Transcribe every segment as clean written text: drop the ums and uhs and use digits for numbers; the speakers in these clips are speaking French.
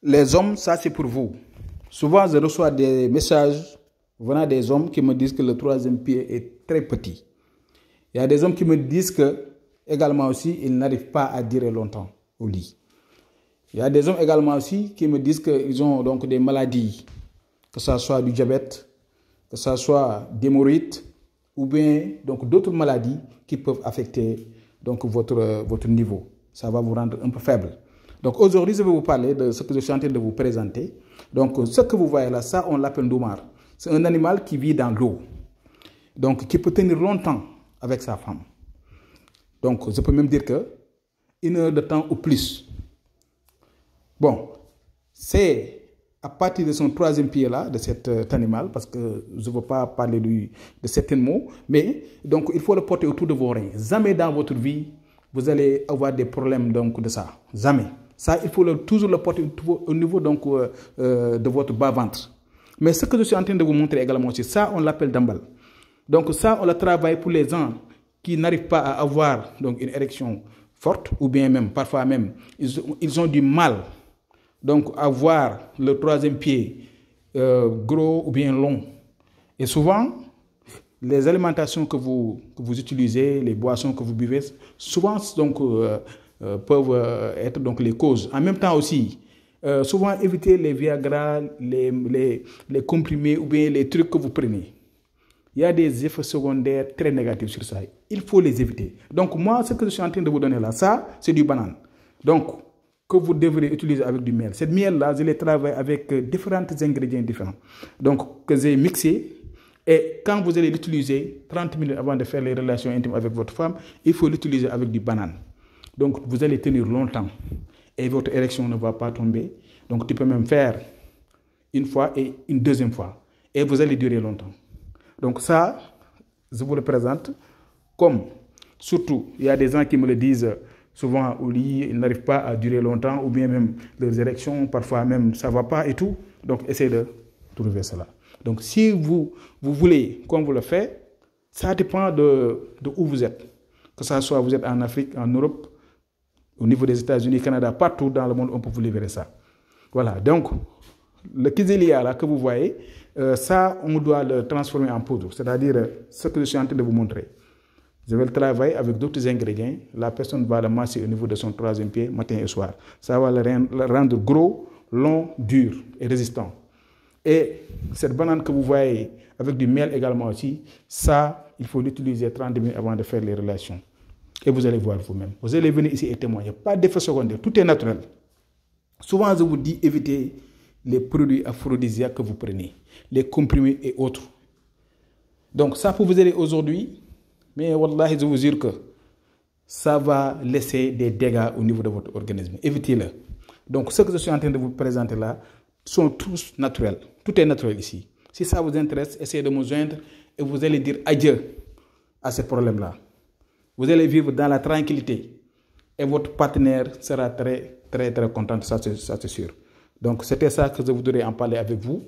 Les hommes, ça c'est pour vous. Souvent, je reçois des messages venant des hommes qui me disent que le troisième pied est très petit. Il y a des hommes qui me disent que, également aussi, ils n'arrivent pas à durer longtemps au lit. Il y a des hommes également aussi qui me disent qu'ils ont donc des maladies, que ce soit du diabète, que ce soit des hémorroïdes, ou bien donc d'autres maladies qui peuvent affecter donc votre niveau. Ça va vous rendre un peu faible. Donc aujourd'hui, je vais vous parler de ce que je suis en train de vous présenter. Donc ce que vous voyez là, ça on l'appelle Ndoumar. C'est un animal qui vit dans l'eau. Donc qui peut tenir longtemps avec sa femme. Donc je peux même dire que 1 heure de temps ou plus. Bon, c'est à partir de son troisième pied là, de cet animal, parce que je ne veux pas parler de certains mots, mais donc il faut le porter autour de vos reins. Jamais dans votre vie, vous allez avoir des problèmes donc de ça. Jamais. Ça, il faut toujours le porter au niveau donc, de votre bas-ventre. Mais ce que je suis en train de vous montrer également, c'est ça, on l'appelle Dambal. Donc ça, on le travaille pour les gens qui n'arrivent pas à avoir donc, une érection forte, ou bien même, parfois même, ils ont du mal donc à avoir le troisième pied gros ou bien long. Et souvent, les alimentations que vous utilisez, les boissons que vous buvez, souvent donc, peuvent être donc, les causes. En même temps aussi, souvent éviter les Viagra, les comprimés ou bien les trucs que vous prenez. Il y a des effets secondaires très négatifs sur ça. Il faut les éviter. Donc moi, ce que je suis en train de vous donner là, ça, c'est du banane. Donc, que vous devrez utiliser avec du miel. Cette miel-là, je l'ai travaillé avec différents ingrédients différents. Donc, que j'ai mixé. Et quand vous allez l'utiliser, 30 minutes avant de faire les relations intimes avec votre femme, il faut l'utiliser avec du banane. Donc, vous allez tenir longtemps. Et votre érection ne va pas tomber. Donc, tu peux même faire une fois et une deuxième fois. Et vous allez durer longtemps. Donc, ça, je vous le présente comme, surtout, il y a des gens qui me le disent souvent au lit, ils n'arrivent pas à durer longtemps, ou bien même leurs érections, parfois même ça ne va pas et tout. Donc, essayez de trouver cela. Donc, si vous voulez, comme vous le faites, ça dépend de où vous êtes. Que ce soit vous êtes en Afrique, en Europe, au niveau des États-Unis, Canada, partout dans le monde, on peut vous livrer ça. Voilà. Donc, le Kizelia là que vous voyez, ça, on doit le transformer en poudre. C'est-à-dire ce que je suis en train de vous montrer. Je vais le travailler avec d'autres ingrédients. La personne va le masser au niveau de son troisième pied, matin et soir. Ça va le rendre gros, long, dur et résistant. Et cette banane que vous voyez avec du miel également aussi, ça, il faut l'utiliser 30 minutes avant de faire les relations. Et vous allez voir vous-même. Vous allez venir ici et témoigner. Pas d'effet secondaire. Tout est naturel. Souvent, je vous dis évitez les produits aphrodisiaques que vous prenez, les comprimés et autres. Donc, ça peut vous aider aujourd'hui. Mais wallahi, je vous jure que ça va laisser des dégâts au niveau de votre organisme. Évitez-le. Donc, ce que je suis en train de vous présenter là sont tous naturels. Tout est naturel ici. Si ça vous intéresse, essayez de me joindre et vous allez dire adieu à ce problème-là. Vous allez vivre dans la tranquillité et votre partenaire sera très, très, très content. Ça, c'est sûr. Donc, c'était ça que je voudrais en parler avec vous.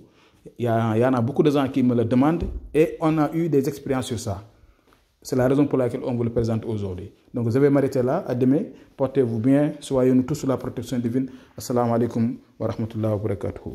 Il y en a beaucoup de gens qui me le demandent et on a eu des expériences sur ça. C'est la raison pour laquelle on vous le présente aujourd'hui. Donc, je vais m'arrêter là. À demain. Portez-vous bien. Soyez-nous tous sous la protection divine. Assalamu alaikum wa rahmatullahi wa barakatuhu.